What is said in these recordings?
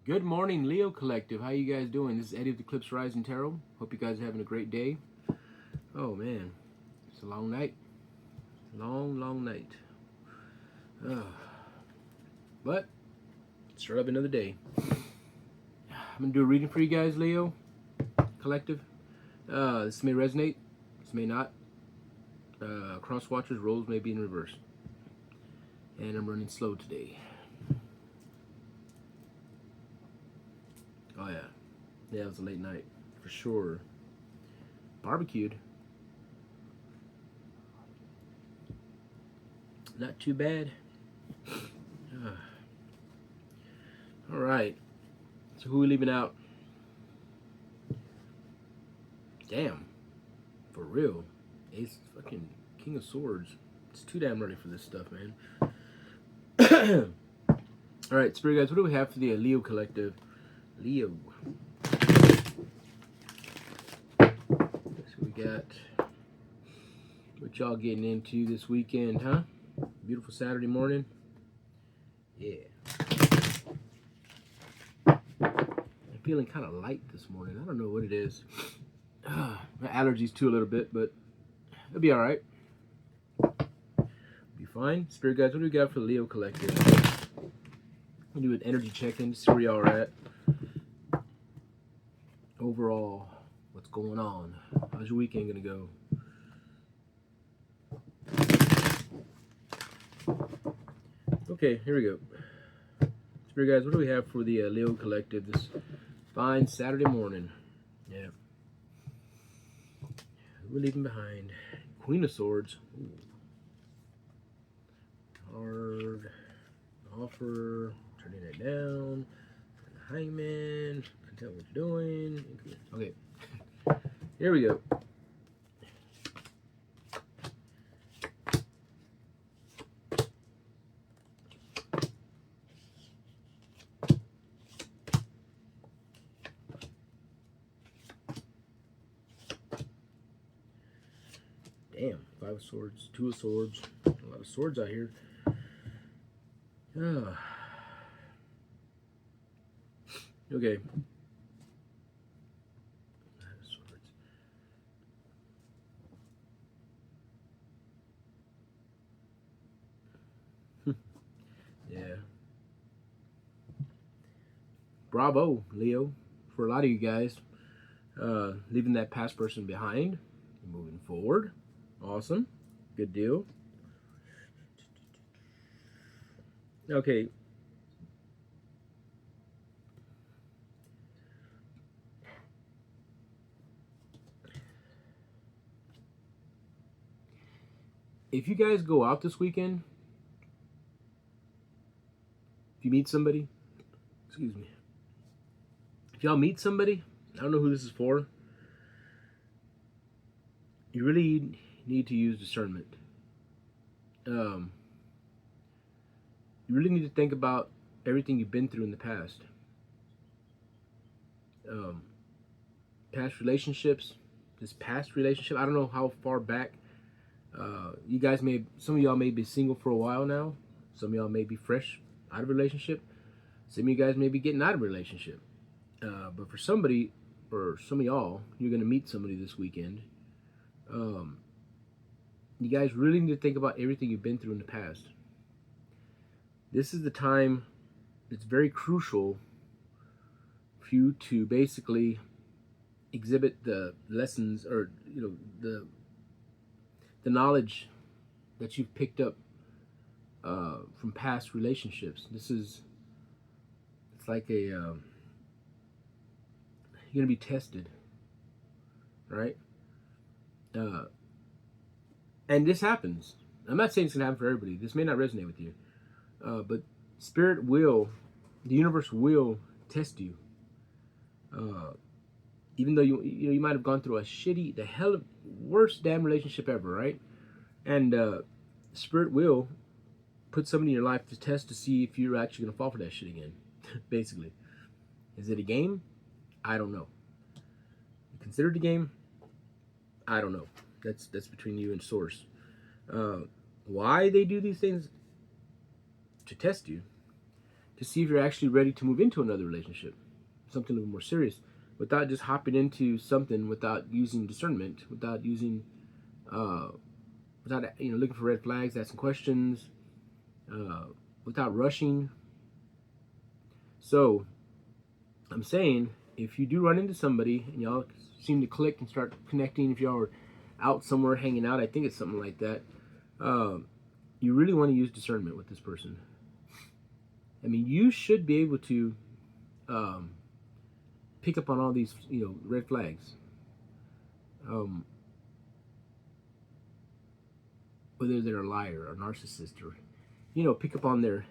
Good morning, Leo Collective. How you guys doing? This is Eddie of the Eclipse Rising Tarot. Hope you guys are having a great day. Oh man, it's a long night. Long night. Uh, but start up another day. I'm gonna do a reading for you guys, Leo Collective. This may resonate. This may not. Cross watchers roles may be in reverse. And I'm running slow today. Oh yeah. Yeah, it was a late night for sure. Barbecued. Not too bad. All right. So who are we leaving out? Damn. For real. Ace fucking King of Swords. It's too damn early for this stuff, man. All right, Spirit guys, what do we have for the Leo Collective? Leo. So we got what y'all getting into this weekend, huh? Beautiful Saturday morning. Yeah. I'm feeling kind of light this morning. I don't know what it is. My allergies too a little bit, but it'll be all right. Be fine. Spirit guys, what do we got for the Leo Collective? We'll do an energy check-in to see where y'all are at. Overall, what's going on? How's your weekend gonna go? Okay, here we go. Spirit guys, what do we have for the Leo Collective this fine Saturday morning? Yeah. Who we're leaving behind? Queen of Swords. Ooh. Hard. Offer. Turning it down. Hangman. Can tell what you're doing. Okay. Here we go. Damn. 5 of Swords. 2 of Swords. A lot of swords out here. Okay. Yeah. Bravo, Leo. For a lot of you guys, leaving that past person behind, moving forward. Awesome. Good deal. Okay. If you guys go out this weekend, if you meet somebody, excuse me, if y'all meet somebody, I don't know who this is for, you really need to use discernment. You really need to think about everything you've been through in the past. Um, Past relationships, this past relationship, I don't know how far back. You guys some of y'all may be single for a while now. Some of y'all may be fresh out of a relationship. Some of you guys may be getting out of a relationship. But for somebody, or some of y'all, you're going to meet somebody this weekend. You guys really need to think about everything you've been through in the past. This is the time it's very crucial for you to basically exhibit the lessons, or the knowledge that you've picked up from past relationships. It's like you're gonna be tested, right? And this happens. I'm not saying it's gonna happen for everybody. This may not resonate with you, but spirit will, the universe will test you. Even though you might have gone through the hell of worst damn relationship ever, right? And spirit will put somebody in your life to test to see if you're actually gonna fall for that shit again. Basically, is it a game? I don't know. Consider it a game? I don't know. That's between you and source. Why they do these things? To test you, to see if you're actually ready to move into another relationship, something a little more serious, without just hopping into something without using discernment, without using, without looking for red flags, asking questions, without rushing. So I'm saying, if you do run into somebody and y'all seem to click and start connecting, if y'all are out somewhere hanging out, I think it's something like that, you really want to use discernment with this person. I mean, you should be able to pick up on all these, red flags. Whether they're a liar or a narcissist, or pick up on their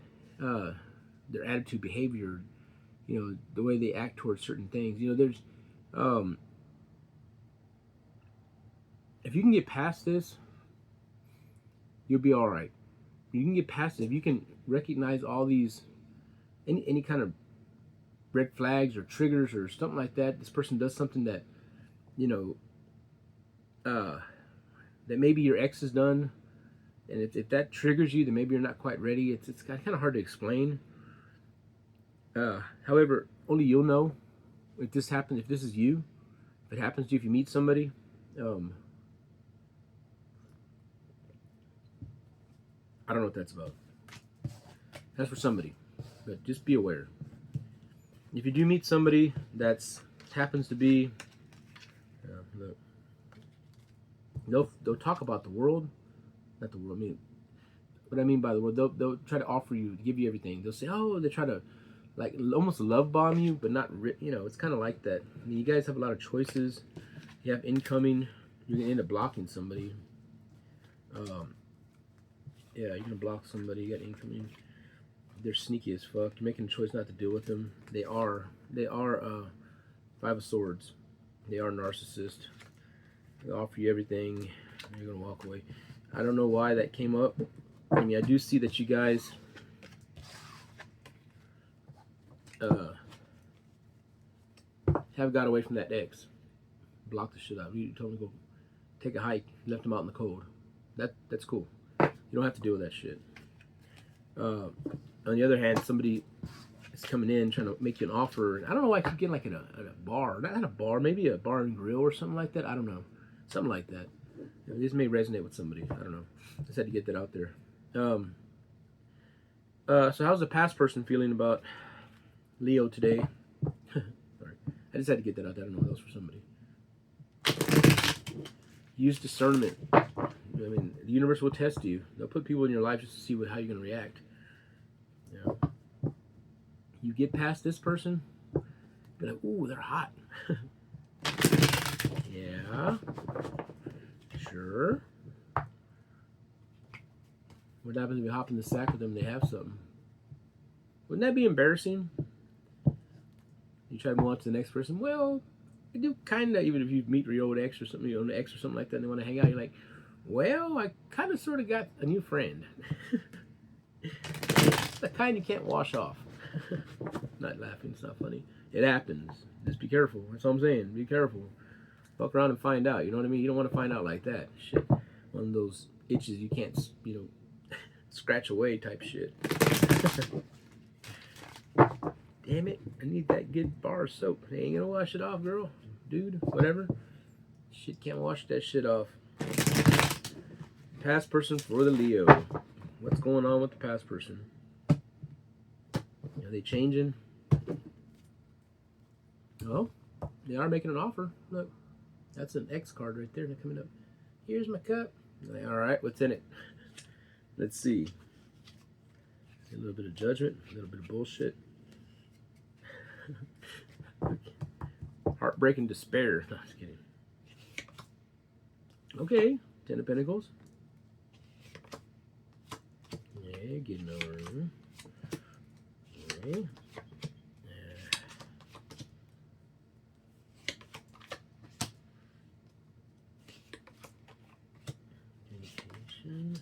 attitude, behavior, the way they act towards certain things. There's if you can get past this, you'll be all right. You can get past it if you can recognize all these any kind of red flags or triggers or something like that. This person does something that that maybe your ex has done, and if that triggers you, then maybe you're not quite ready. It's kind of hard to explain. However, only you'll know if this happens. If this is you, if it happens to you, if you meet somebody, I don't know what that's about. That's for somebody, but just be aware. If you do meet somebody that's happens to be, look, they'll talk about the world, not the world. I mean, what I mean by the world, they'll try to offer you, give you everything. They'll say, they try to like almost love bomb you, but not. It's kind of like that. I mean, you guys have a lot of choices. You have incoming. You're gonna end up blocking somebody. Yeah, you're gonna block somebody. You got incoming. They're sneaky as fuck. You're making a choice not to deal with them. They are Five of Swords. They are narcissists. They offer you everything. And you're gonna walk away. I don't know why that came up. I mean, I do see that you guys have got away from that ex. Blocked the shit out. You told him to go take a hike. Left him out in the cold. That's cool. You don't have to deal with that shit. On the other hand, somebody is coming in trying to make you an offer. I don't know why I keep getting like at a bar. Not at a bar, maybe a bar and grill or something like that. I don't know. Something like that. This may resonate with somebody. I don't know. Just had to get that out there. So how's the past person feeling about Leo today? Sorry. I just had to get that out there. I don't know what else for somebody. Use discernment. I mean, the universe will test you. They'll put people in your life just to see how you're going to react. You get past this person, be like, ooh, they're hot. Yeah. Sure. What happens if you hop in the sack with them and they have something? Wouldn't that be embarrassing? You try to move on to the next person. Well, you do kind of, even if you meet your old ex or something, your own ex or something like that, and they want to hang out, you're like, well, I kind of sort of got a new friend. The kind you can't wash off. Not laughing, it's not funny. It happens. Just be careful. That's all I'm saying. Be careful. Fuck around and find out. You know what I mean? You don't want to find out like that. Shit. One of those itches you can't, scratch away type shit. Damn it. I need that good bar of soap. They ain't gonna wash it off, girl. Dude, whatever. Shit can't wash that shit off. Past person for the Leo. What's going on with the past person? Are they changing? Oh, they are making an offer. Look, that's an X card right there. They're coming up. Here's my cup. Like, all right, what's in it? Let's see. A little bit of judgment, a little bit of bullshit. Heartbreak and despair. No, just kidding. Okay, Ten of Pentacles. Yeah, getting over. Okay. Communication.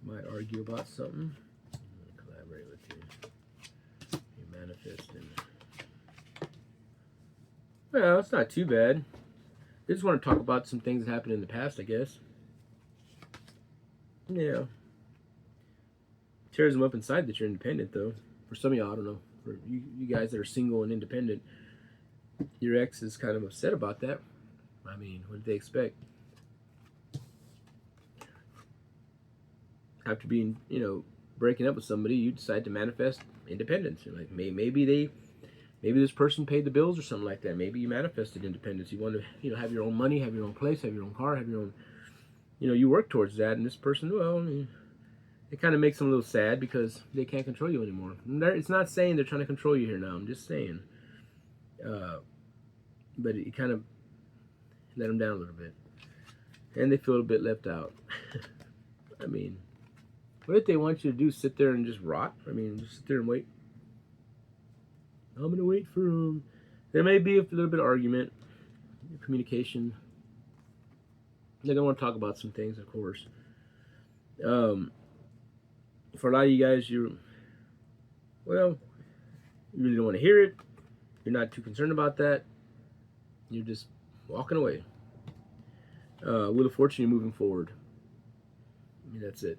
Might argue about something. I'm going to collaborate with you. You're manifesting. Well, it's not too bad. I just want to talk about some things that happened in the past, I guess. Yeah. Tears them up inside that you're independent, though. For some of y'all, I don't know. For you guys that are single and independent, your ex is kind of upset about that. I mean, what did they expect? After being, breaking up with somebody, you decide to manifest independence. You're like, maybe this person paid the bills or something like that. Maybe you manifested independence. You want to, have your own money, have your own place, have your own car, have your own, you work towards that. And this person, well, it kind of makes them a little sad because they can't control you anymore. It's not saying they're trying to control you here now. I'm just saying. But it kind of let them down a little bit. And they feel a bit left out. I mean, what if they want you to do? Sit there and just rot? I mean, just sit there and wait. I'm going to wait for them. There may be a little bit of argument, communication. They don't want to talk about some things, of course. For a lot of you guys, you really don't want to hear it. You're not too concerned about that. You're just walking away. Wheel of Fortune, you're moving forward. I mean, that's it.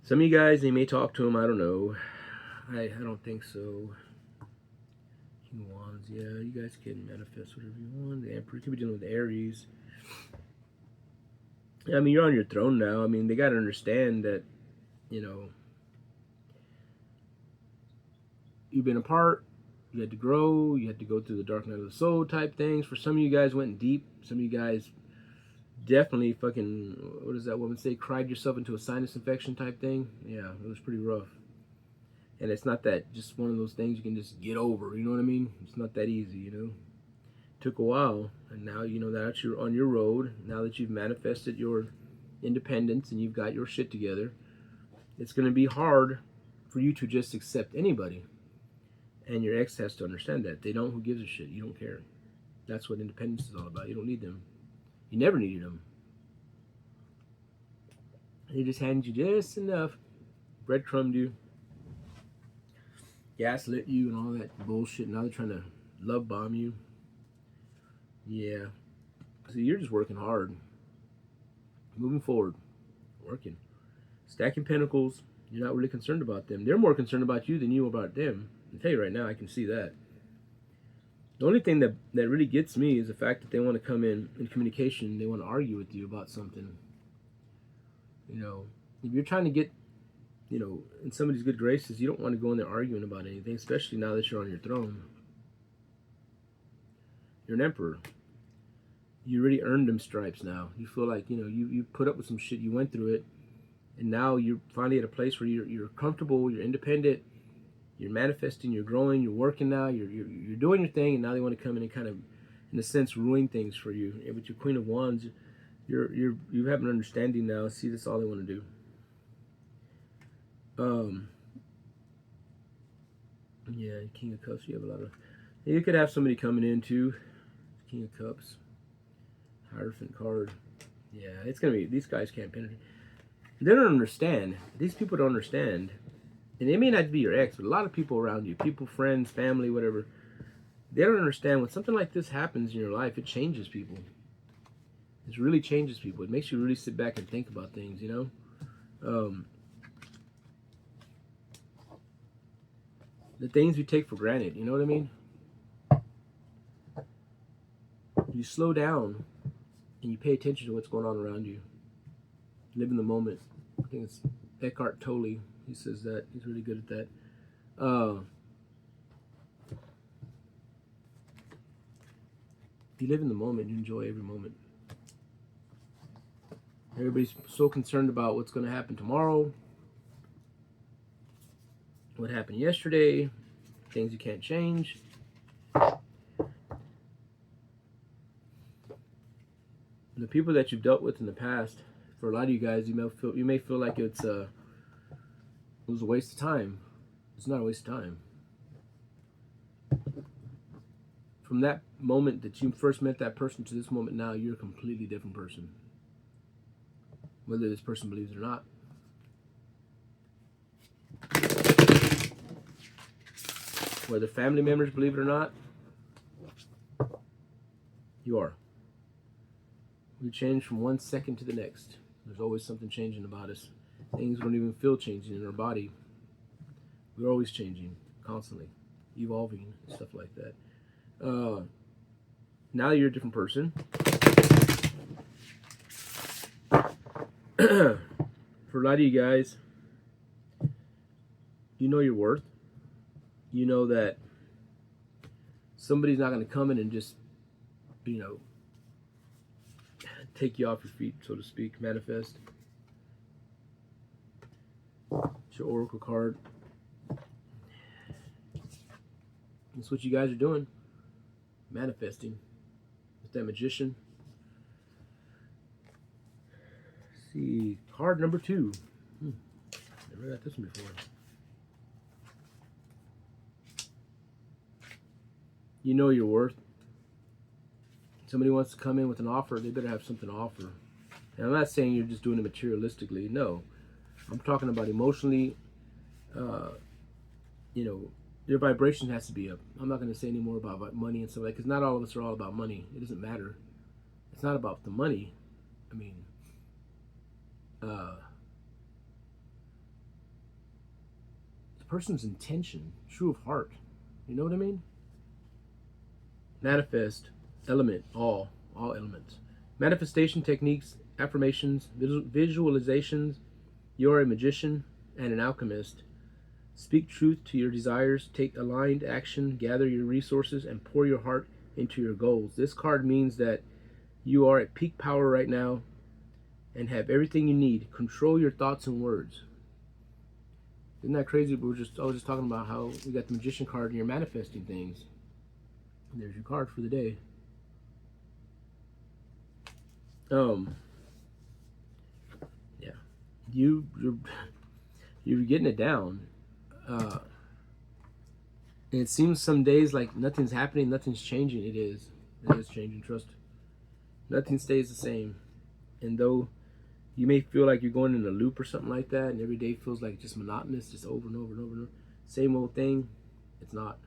Some of you guys, they may talk to him. I don't know. I don't think so. King of Wands, yeah, you guys can manifest whatever you want. The Emperor could be dealing with Aries. I mean, you're on your throne now. I mean, they got to understand that, you've been apart. You had to grow. You had to go through the dark night of the soul type things. For some of you guys, went deep. Some of you guys definitely fucking, what does that woman say? Cried yourself into a sinus infection type thing. Yeah, it was pretty rough. And it's not that just one of those things you can just get over. You know what I mean? It's not that easy, Took a while, and now that you're on your road. Now that you've manifested your independence and you've got your shit together, it's going to be hard for you to just accept anybody. And your ex has to understand that. They don't. Who gives a shit? You don't care. That's what independence is all about. You don't need them. You never needed them. They just handed you just enough, breadcrumbed you, gaslit you, and all that bullshit. Now they're trying to love bomb you. Yeah. So you're just working hard. Moving forward. Working. Stacking pentacles. You're not really concerned about them. They're more concerned about you than you about them. I'll tell you right now, I can see that. The only thing that really gets me is the fact that they want to come in communication. They want to argue with you about something. If you're trying to get, in somebody's good graces, you don't want to go in there arguing about anything, especially now that you're on your throne. You're an emperor. You really earned them stripes now. You feel like, you put up with some shit, you went through it, and now you're finally at a place where you're comfortable, you're independent, you're manifesting, you're growing, you're working now, you're doing your thing, and now they want to come in and kind of, in a sense, ruin things for you. And with your Queen of Wands, you have an understanding now. See, that's all they want to do. Yeah, King of Cups. You have a lot of. You could have somebody coming in too. King of Cups. Hierophant card. Yeah, it's gonna be. These guys can't penetrate. They don't understand. These people don't understand. And it may not be your ex, but a lot of people around you, people, friends, family, whatever, they don't understand when something like this happens in your life, it changes people. It really changes people. It makes you really sit back and think about things, The things we take for granted, you know what I mean? You slow down and you pay attention to what's going on around you. Live in the moment. I think it's Eckhart Tolle. He says that. He's really good at that. If you live in the moment, you enjoy every moment. Everybody's so concerned about what's going to happen tomorrow, what happened yesterday, things you can't change. The people that you've dealt with in the past, for a lot of you guys, you may feel like it was a waste of time. It's not a waste of time. From that moment that you first met that person to this moment now, you're a completely different person. Whether this person believes it or not. Whether family members believe it or not, you are. We change from one second to the next. There's always something changing about us. Things don't even feel changing in our body. We're always changing, constantly, evolving, stuff like that. Now you're a different person. For a lot of you guys, you know your worth. You know that somebody's not going to come in and just, you know, take you off your feet, so to speak, manifest. It's your oracle card. That's what you guys are doing. Manifesting. With that magician. Let's see. Card number 2. Never got this one before. You know your worth. Somebody wants to come in with an offer, they better have something to offer. And I'm not saying you're just doing it materialistically. No. I'm talking about emotionally. You know, your vibration has to be up. I'm not going to say any more about money and stuff like that, because not all of us are all about money. It doesn't matter. It's not about the money. I mean, the person's intention, true of heart. You know what I mean? Manifest, element, all elements. Manifestation techniques, affirmations, visualizations. You're a magician and an alchemist. Speak truth to your desires, take aligned action, gather your resources, and pour your heart into your goals. This card means that you are at peak power right now and have everything you need. Control your thoughts and words. Isn't that crazy? I was just talking about how we got the magician card and you're manifesting things. And there's your card for the day. Yeah. You're getting it down. And it seems some days like nothing's happening, nothing's changing. It is changing, trust. Nothing stays the same. And though you may feel like you're going in a loop or something like that, and every day feels like just monotonous, just over and over and over and over, same old thing, it's not.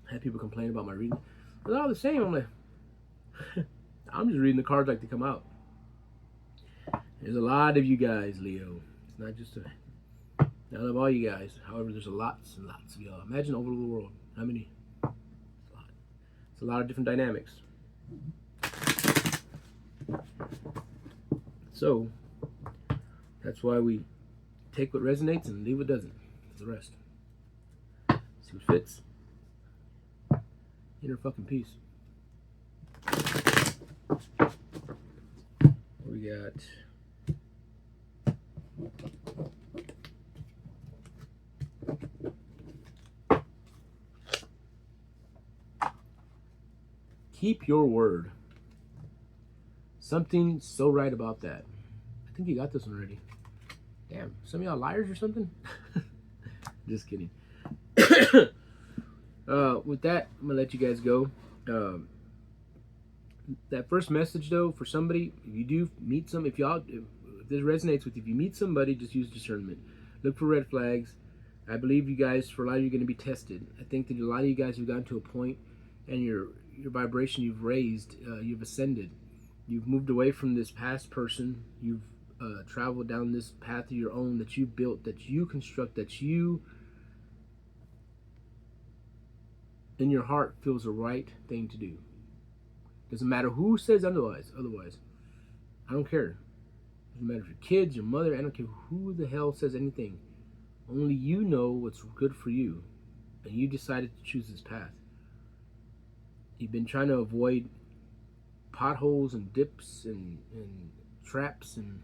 I had people complain about my reading. It's all the same. I'm like, I'm just reading the cards like they come out. There's a lot of you guys, Leo. It's not just I love all you guys. However, there's lots and lots of y'all. Imagine over the world. How many? It's a lot of different dynamics. So, that's why we take what resonates and leave what doesn't. The rest. See what fits. Inner fucking peace. What we got? Keep your word. Something so right about that. I think you got this one already. Damn, some of y'all liars or something? Just kidding. With that, I'm gonna let you guys go. That first message though, for somebody, if you do meet if this resonates with you, if you meet somebody, just use discernment. Look for red flags. I believe you guys, for a lot of you, are going to be tested. I think that a lot of you guys have gotten to a point, and your vibration you've raised, you've ascended. You've moved away from this past person. You've traveled down this path of your own that you built, that you construct, that you, in your heart, feels the right thing to do. Doesn't matter who says otherwise. I don't care. Doesn't matter if your kids, your mother, I don't care who the hell says anything. Only you know what's good for you. And you decided to choose this path. You've been trying to avoid potholes and dips and traps, and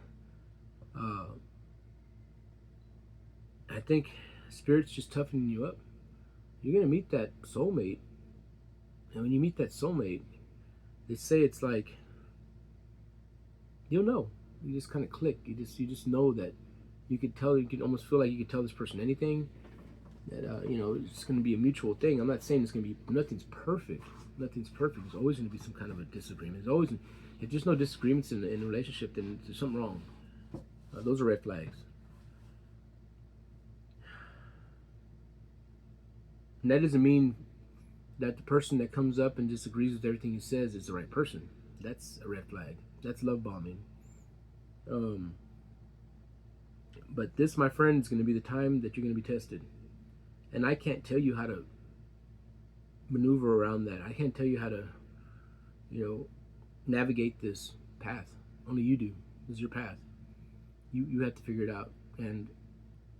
I think Spirit's just toughening you up. You're going to meet that soulmate. And when you meet that soulmate, they say it's like, you'll know. You just kind of click. You just know that you could tell. You could almost feel like you could tell this person anything. That it's going to be a mutual thing. I'm not saying it's going to be. Nothing's perfect. Nothing's perfect. There's always going to be some kind of a disagreement. There's always, if there's no disagreements in a relationship, then there's something wrong. Those are red flags. And that doesn't mean that the person that comes up and disagrees with everything he says is the right person. That's a red flag. That's love bombing. Um, but this, my friend, is going to be the time that you're going to be tested. And I can't tell you how to maneuver around that. I can't tell you how to, navigate this path. Only you do. This is your path. You have to figure it out. And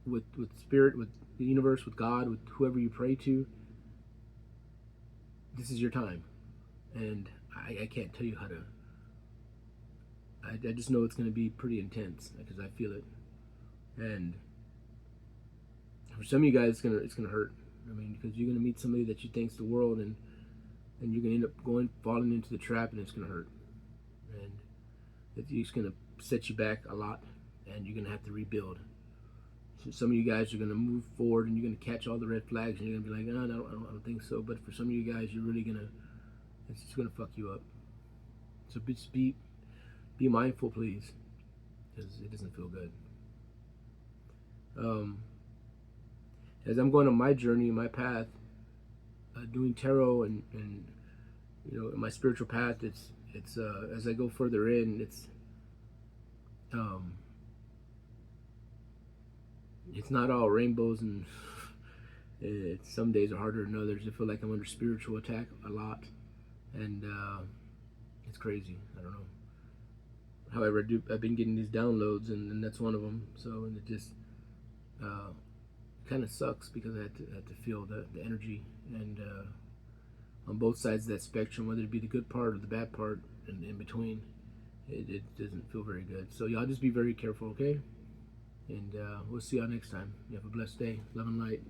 with spirit, with the universe, with God, with whoever you pray to, this is your time. And I can't tell you how to. I just know it's going to be pretty intense because I feel it. And for some of you guys, it's gonna hurt. I mean, because you're gonna meet somebody that you think's the world, and you're gonna end up falling into the trap, and it's gonna hurt, and it's gonna set you back a lot, and you're gonna have to rebuild. So some of you guys are gonna move forward, and you're gonna catch all the red flags, and you're gonna be like, oh, no, I don't think so. But for some of you guys, it's just gonna fuck you up. So just be mindful, please, because it doesn't feel good. As I'm going on my journey, my path, doing tarot and in my spiritual path, it's as I go further in, it's not all rainbows, and some days are harder than others. I feel like I'm under spiritual attack a lot, and it's crazy. I don't know. However, I've been getting these downloads, and that's one of them. So, and it just kind of sucks because I had to feel the energy, and on both sides of that spectrum, whether it be the good part or the bad part, and in between, it doesn't feel very good. So y'all just be very careful, okay? And we'll see y'all next time. You have a blessed day. Love and light.